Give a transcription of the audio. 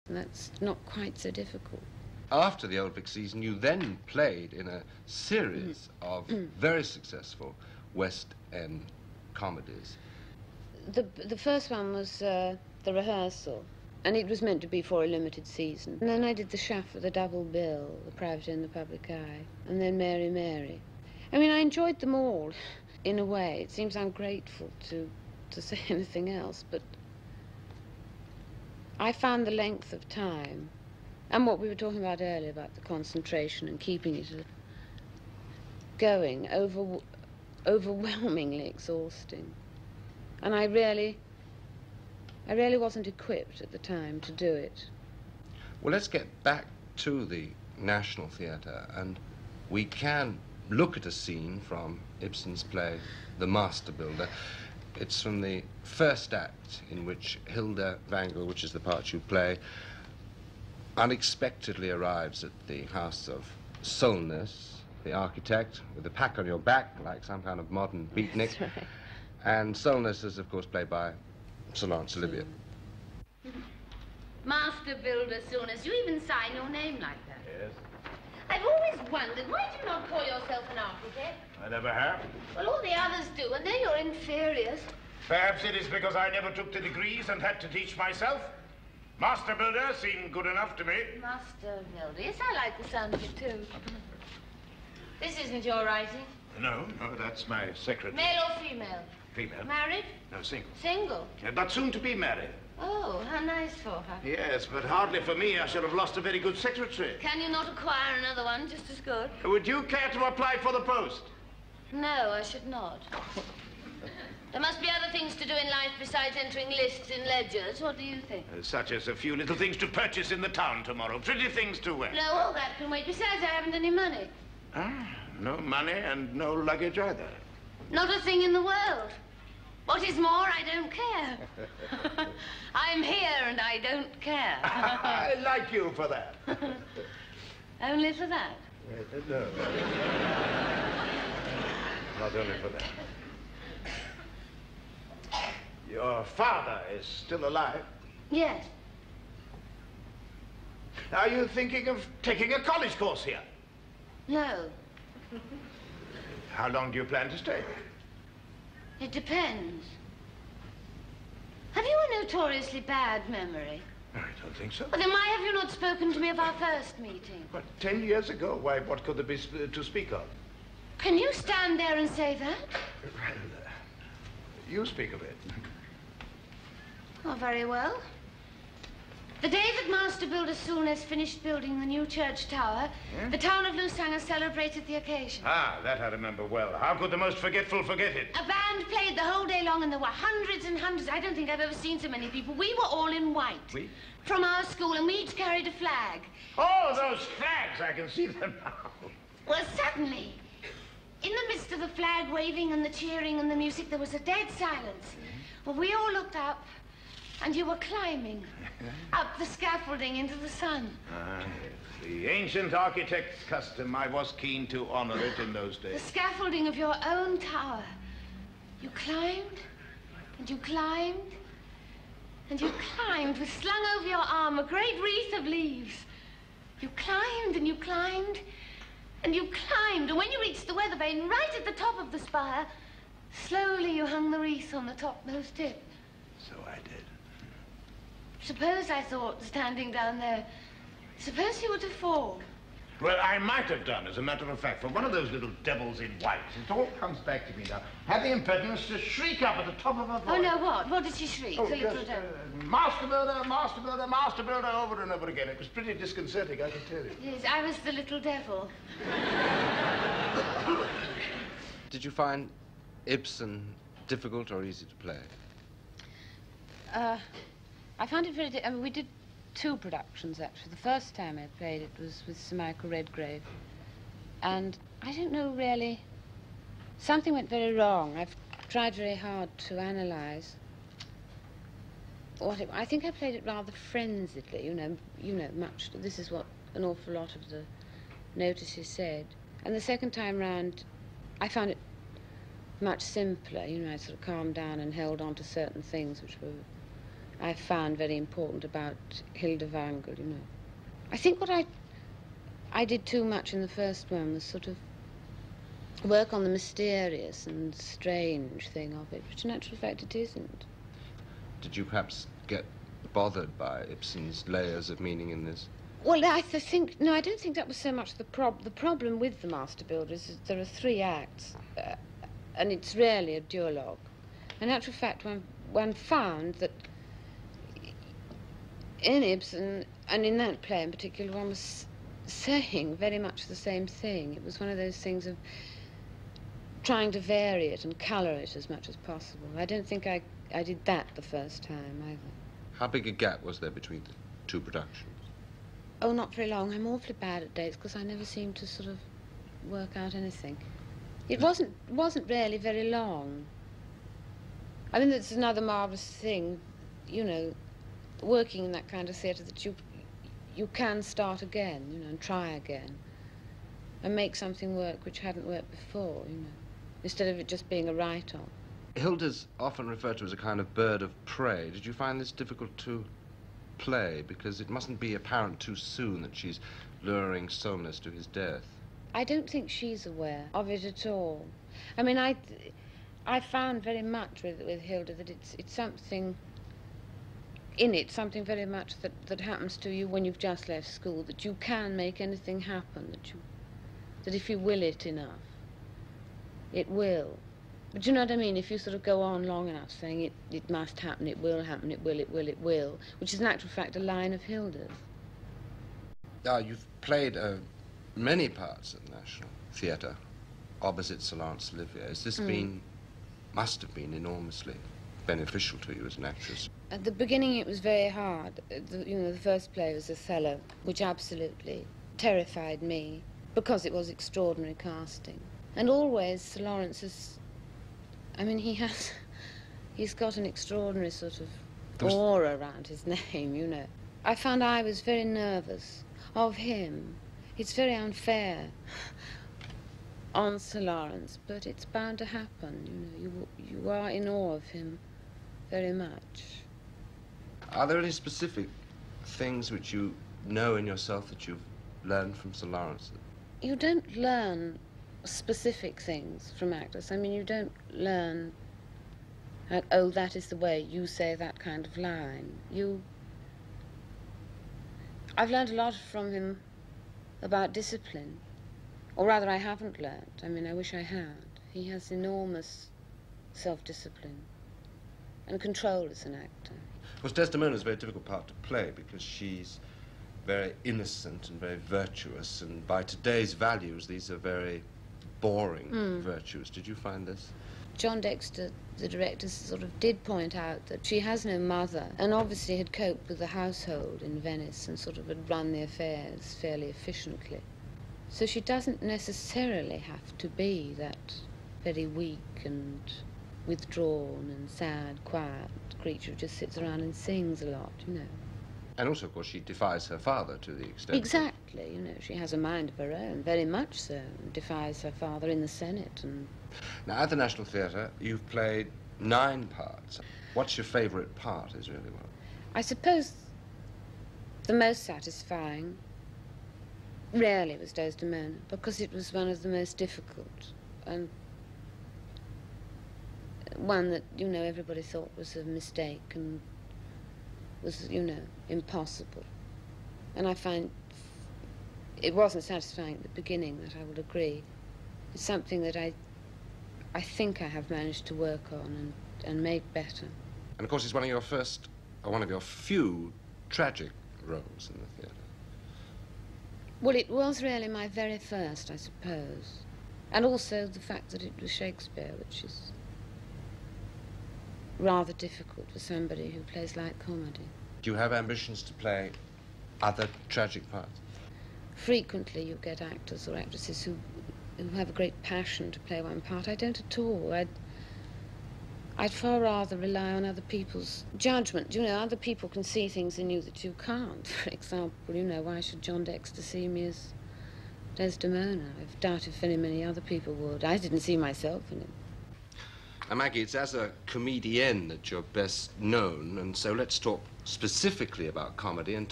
And that's not quite so difficult. After the Old Vic season, you then played in a series of very successful West End comedies. The first one was The Rehearsal, and it was meant to be for a limited season. And then I did The Shaft with a double bill, The Private in the Public Eye, and then Mary, Mary. I mean, I enjoyed them all, in a way. It seems ungrateful to say anything else, but I found the length of time, and what we were talking about earlier, about the concentration and keeping it going, overwhelmingly exhausting. And I really wasn't equipped at the time to do it. Well, let's get back to the National Theatre, and we can look at a scene from Ibsen's play, The Master Builder. It's from the first act, in which Hilda Wangel, which is the part you play, unexpectedly arrives at the house of Solness, the architect, with a pack on your back, like some kind of modern beatnik. That's right. And Solness is, of course, played by Sir Laurence Olivier. Master Builder Solness, you even sign your name like that. Yes. I've always wondered, why do you not call yourself an architect? I never have. Well, all the others do, and they're your inferiors. Perhaps it is because I never took the degrees and had to teach myself. Master Builder seemed good enough to me. Master Builder, yes, I like the sound of it, too. This isn't your writing. No, that's my secretary. Male or female? Female. Married? No, single. Single? But soon to be married. Oh, how nice for her. Yes, but hardly for me. I shall have lost a very good secretary. Can you not acquire another one just as good? Would you care to apply for the post? No, I should not. There must be other things to do in life besides entering lists in ledgers. What do you think? Such as a few little things to purchase in the town tomorrow. Pretty things to wear. No, all that can wait. Besides, I haven't any money. Ah, no money and no luggage either. Not a thing in the world. What is more, I don't care. I'm here and I don't care. I like you for that. Only for that? No. Not only for that. Your father is still alive? Yes. Are you thinking of taking a college course here? No. How long do you plan to stay? It depends. Have you a notoriously bad memory? I don't think so. Well, then why have you not spoken to me of our first meeting? What, 10 years ago? Why, what could there be to speak of? Can you stand there and say that? Well, you speak of it. Oh, very well. The day that Master Builder Solness finished building the new church tower, the town of Lusanger celebrated the occasion. Ah, that I remember well. How could the most forgetful forget it? A band played the whole day long, and there were hundreds and hundreds. I don't think I've ever seen so many people. We were all in white. We? From our school, and we each carried a flag. Oh, those flags! I can see them now. Well, suddenly, in the midst of the flag waving and the cheering and the music, there was a dead silence. Well, we all looked up, and you were climbing up the scaffolding into the sun. Ah, yes. The ancient architect's custom. I was keen to honor it in those The days. scaffolding of your own tower. You climbed, and you climbed, and you climbed with slung over your arm a great wreath of leaves. You climbed, and you climbed, and you climbed, and when you reached the weather vane, right at the top of the spire, slowly you hung the wreath on the topmost tip. So I did. Suppose, I thought, standing down there, suppose you were to fall. Well, I might have done, as a matter of fact, for one of those little devils in white. It all comes back to me now. Had the impertinence to shriek up at the top of her voice. Oh, no, what? What did she shriek? Oh, The little just, devil. Master Builder, Master Builder, Master Builder, over and over again. It was pretty disconcerting, I can tell you. Yes, I was the little devil. Did you find Ibsen difficult or easy to play? I found it very... I mean, we did 2 productions, actually. The first time I played it was with Sir Michael Redgrave. And I don't know, really... Something went very wrong. I've tried very hard to analyse what it... I think I played it rather frenziedly, you know, much... This is what an awful lot of the notices said. And the second time round, I found it much simpler. You know, I sort of calmed down and held on to certain things which were I found very important about Hilda Wrangel, you know. I think what I did too much in the first one was sort of work on the mysterious and strange thing of it, which in actual fact it isn't. Did you perhaps get bothered by Ibsen's layers of meaning in this? Well, I think, no, I don't think that was so much the problem with The Master Builder is that there are 3 acts, and it's rarely a duologue. In actual fact, one found that in Ibsen, and in that play in particular, one was saying very much the same thing. It was one of those things of trying to vary it and colour it as much as possible. I don't think I did that the first time either. How big a gap was there between the 2 productions? Oh, not very long. I'm awfully bad at dates because I never seem to sort of work out anything. It wasn't really very long. I mean, that's another marvellous thing, you know, working in that kind of theatre, that you can start again, you know, and try again, and make something work which hadn't worked before, you know, instead of it just being a write-off. Hilda's often referred to as a kind of bird of prey. Did you find this difficult to play? Because it mustn't be apparent too soon that she's luring Solness to his death. I don't think she's aware of it at all. I mean, I found very much with Hilda that it's something in it, something very much that happens to you when you've just left school, that you can make anything happen, that if you will it enough, it will. But you know what I mean? If you sort of go on long enough saying it must happen, it will happen, it will, which is in actual fact a line of Hilda's. You've played many parts at the National Theatre opposite Sir Laurence Olivier. Has this must have been enormously beneficial to you as an actress? At the beginning it was very hard. The first play was Othello, which absolutely terrified me because it was extraordinary casting. And always Sir Laurence is, I mean, he's got an extraordinary sort of aura around his name, you know. I found I was very nervous of him. It's very unfair on Sir Laurence, but it's bound to happen, you know. You are in awe of him very much. Are there any specific things which you know in yourself that you've learned from Sir Laurence? You don't learn specific things from actors. I mean, you don't learn, oh, that is the way you say that kind of line. I've learned a lot from him about discipline. Or rather, I haven't learned. I mean, I wish I had. He has enormous self-discipline and control as an actor. Of course, Desdemona's a very difficult part to play because she's very innocent and very virtuous, and by today's values, these are very boring virtues. Did you find this? John Dexter, the director, sort of did point out that she has no mother and obviously had coped with the household in Venice and sort of had run the affairs fairly efficiently. So she doesn't necessarily have to be that very weak and withdrawn and sad, quiet creature who just sits around and sings a lot, you know. And also, of course, she defies her father to the extent... Exactly, you know, she has a mind of her own, very much so, and defies her father in the Senate. And now, at the National Theatre, you've played 9 parts. What's your favourite part, is really what? I suppose the most satisfying really was Desdemona, because it was one of the most difficult, and one that, you know, everybody thought was a mistake and was, you know, impossible. And I find it wasn't satisfying at the beginning, that I will agree. It's something that I think I have managed to work on and make better. And of course, it's one of your first, or one of your few, tragic roles in the theatre. Well, it was really my very first, I suppose. And also the fact that it was Shakespeare, which is rather difficult for somebody who plays light comedy. Do you have ambitions to play other tragic parts? Frequently you get actors or actresses who have a great passion to play one part. I don't at all. I'd far rather rely on other people's judgment. You know, other people can see things in you that you can't. For example, you know, why should John Dexter see me as Desdemona? I doubt if very many other people would. I didn't see myself in it. Maggie, it's as a comedienne that you're best known, and so let's talk specifically about comedy and